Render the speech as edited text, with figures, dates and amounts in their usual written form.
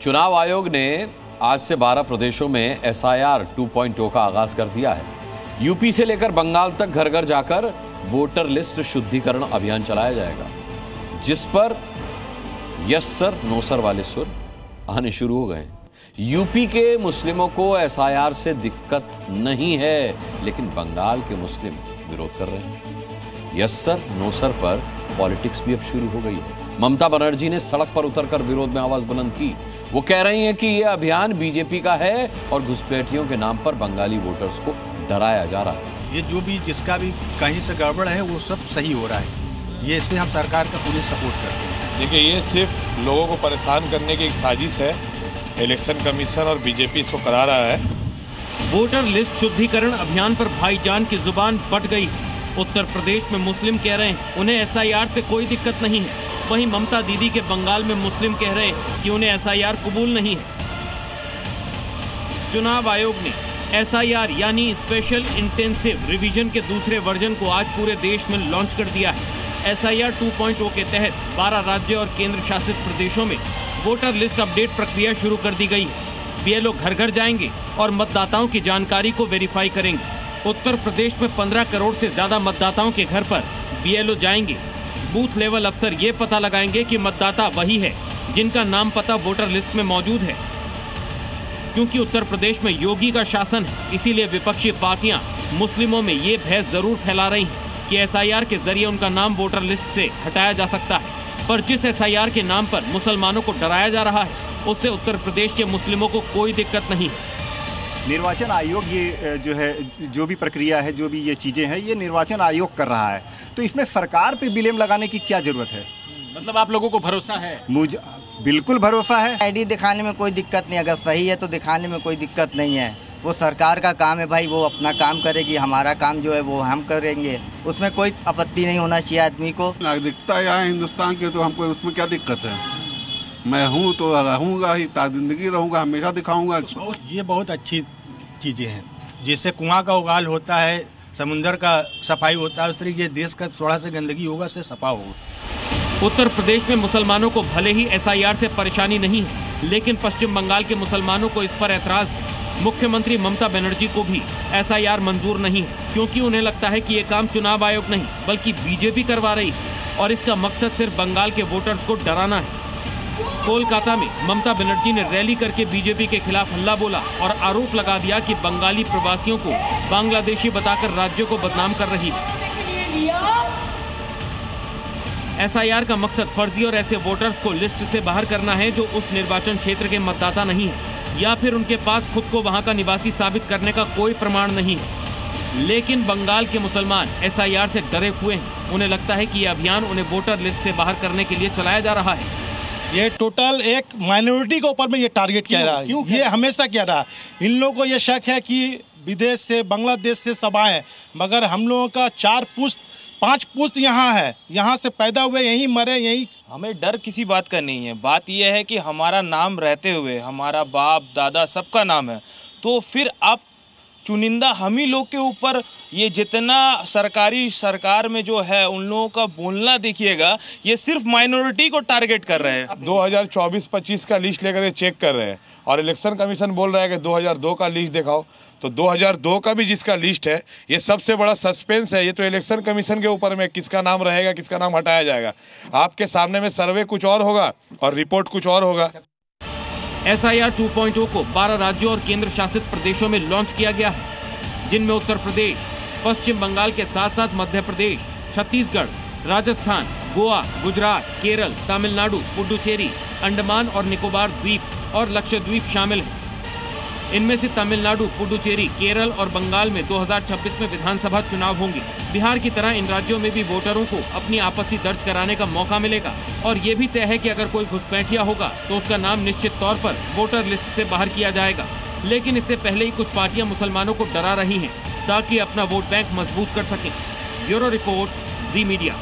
चुनाव आयोग ने आज से 12 प्रदेशों में SIR 2.0 का आगाज कर दिया है। यूपी से लेकर बंगाल तक घर घर जाकर वोटर लिस्ट शुद्धिकरण अभियान चलाया जाएगा, जिस पर यस सर नो सर वाले सुर आने शुरू हो गए। यूपी के मुस्लिमों को SIR से दिक्कत नहीं है, लेकिन बंगाल के मुस्लिम विरोध कर रहे हैं। यस सर नो सर पर पॉलिटिक्स भी अब शुरू हो गई है। ममता बनर्जी ने सड़क पर उतरकर विरोध में आवाज बुलंद की। वो कह रही हैं कि यह अभियान बीजेपी का है और घुसपैठियों के नाम पर बंगाली वोटर्स को डराया जा रहा है। ये जो भी जिसका भी कहीं से गड़बड़ है वो सब सही हो रहा है। ये इससे हम सरकार का पूरी सपोर्ट करते हैं। देखिए, ये सिर्फ लोगों को परेशान करने की एक साजिश है। इलेक्शन कमीशन और बीजेपी इसको करा रहा है। वोटर लिस्ट शुद्धिकरण अभियान पर भाईजान की जुबान बट गई। उत्तर प्रदेश में मुस्लिम कह रहे हैं उन्हें SIR से कोई दिक्कत नहीं है, वहीं ममता दीदी के बंगाल में मुस्लिम कह रहे हैं कि उन्हें SIR कबूल नहीं है। चुनाव आयोग ने SIR यानी स्पेशल इंटेंसिव रिवीजन के दूसरे वर्जन को आज पूरे देश में लॉन्च कर दिया है। SIR 2.0 के तहत 12 राज्य और केंद्र शासित प्रदेशों में वोटर लिस्ट अपडेट प्रक्रिया शुरू कर दी गई है। BLO घर घर जाएंगे और मतदाताओं की जानकारी को वेरीफाई करेंगे। उत्तर प्रदेश में 15 करोड़ से ज्यादा मतदाताओं के घर पर BLO जाएंगे। बूथ लेवल अफसर ये पता लगाएंगे कि मतदाता वही है जिनका नाम पता वोटर लिस्ट में मौजूद है। क्योंकि उत्तर प्रदेश में योगी का शासन है, इसीलिए विपक्षी पार्टियां मुस्लिमों में ये भय जरूर फैला रही हैं कि SIR के जरिए उनका नाम वोटर लिस्ट से हटाया जा सकता है। पर जिस SIR के नाम पर मुसलमानों को डराया जा रहा है, उससे उत्तर प्रदेश के मुस्लिमों को कोई दिक्कत नहीं है। निर्वाचन आयोग ये जो है, जो भी प्रक्रिया है, जो भी ये चीज़ें हैं, ये निर्वाचन आयोग कर रहा है, तो इसमें सरकार पे ब्लेम लगाने की क्या जरूरत है? मतलब आप लोगों को भरोसा है? मुझे बिल्कुल भरोसा है। ID दिखाने में कोई दिक्कत नहीं, अगर सही है तो दिखाने में कोई दिक्कत नहीं है। वो सरकार का काम है भाई, वो अपना काम करेगी, हमारा काम जो है वो हम करेंगे, उसमें कोई आपत्ति नहीं होना चाहिए आदमी को। नागरिकता यहाँ हिंदुस्तान की, तो हमको उसमें क्या दिक्कत है? मैं हूँ तो रहूँगा ही, जिंदगी रहूँगा, हमेशा दिखाऊँगा। ये बहुत अच्छी चीज़ें हैं। जैसे कुआं का उगाल होता है, समुंदर का सफाई होता है, उस तरीके देश का थोड़ा सा गंदगी होगा से सफा होगा। उत्तर प्रदेश में मुसलमानों को भले ही SIR से परेशानी नहीं है, लेकिन पश्चिम बंगाल के मुसलमानों को इस पर ऐतराज है। मुख्यमंत्री ममता बनर्जी को भी SIR मंजूर नहीं है, क्योंकि उन्हें लगता है कि ये काम चुनाव आयोग नहीं बल्कि बीजेपी करवा रही है और इसका मकसद सिर्फ बंगाल के वोटर्स को डराना है। कोलकाता में ममता बनर्जी ने रैली करके बीजेपी के खिलाफ हल्ला बोला और आरोप लगा दिया कि बंगाली प्रवासियों को बांग्लादेशी बताकर राज्यों को बदनाम कर रही है। SIR का मकसद फर्जी और ऐसे वोटर्स को लिस्ट से बाहर करना है जो उस निर्वाचन क्षेत्र के मतदाता नहीं है या फिर उनके पास खुद को वहां का निवासी साबित करने का कोई प्रमाण नहीं है। लेकिन बंगाल के मुसलमान SIR से डरे हुए हैं। उन्हें लगता है कि ये अभियान उन्हें वोटर लिस्ट से बाहर करने के लिए चलाया जा रहा है। ये टोटल एक माइनॉरिटी के ऊपर में ये टारगेट कह रहा है। ये हमेशा कह रहा है। इन लोगों को ये शक है कि विदेश से, बांग्लादेश से सब आए, मगर हम लोगों का 4 पुश्त 5 पुश्त यहाँ है, यहाँ से पैदा हुए, यहीं मरे, यहीं। हमें डर किसी बात का नहीं है। बात यह है कि हमारा नाम रहते हुए हमारा बाप दादा सबका नाम है, तो फिर आप चुनिंदा हम ही लोग के ऊपर ये जितना सरकार में जो है उन लोगों का बोलना देखिएगा, ये सिर्फ माइनॉरिटी को टारगेट कर रहे हैं। 2024-25 का लिस्ट लेकर ये चेक कर रहे हैं और इलेक्शन कमीशन बोल रहा है कि 2002 का लिस्ट दिखाओ। तो 2002 का भी जिसका लिस्ट है, ये सबसे बड़ा सस्पेंस है। ये तो इलेक्शन कमीशन के ऊपर में किसका नाम रहेगा, किसका नाम हटाया जाएगा। आपके सामने में सर्वे कुछ और होगा और रिपोर्ट कुछ और होगा। SIR 2.0 को 12 राज्यों और केंद्र शासित प्रदेशों में लॉन्च किया गया है, जिनमें उत्तर प्रदेश, पश्चिम बंगाल के साथ साथ मध्य प्रदेश, छत्तीसगढ़, राजस्थान, गोवा, गुजरात, केरल, तमिलनाडु, पुडुचेरी, अंडमान और निकोबार द्वीप और लक्षद्वीप शामिल हैं। इनमें से तमिलनाडु, पुडुचेरी, केरल और बंगाल में 2026 में विधानसभा चुनाव होंगे। बिहार की तरह इन राज्यों में भी वोटरों को अपनी आपत्ति दर्ज कराने का मौका मिलेगा और ये भी तय है कि अगर कोई घुसपैठिया होगा तो उसका नाम निश्चित तौर पर वोटर लिस्ट से बाहर किया जाएगा। लेकिन इससे पहले ही कुछ पार्टियां मुसलमानों को डरा रही हैं ताकि अपना वोट बैंक मजबूत कर सकें। ब्यूरो रिपोर्ट, जी मीडिया।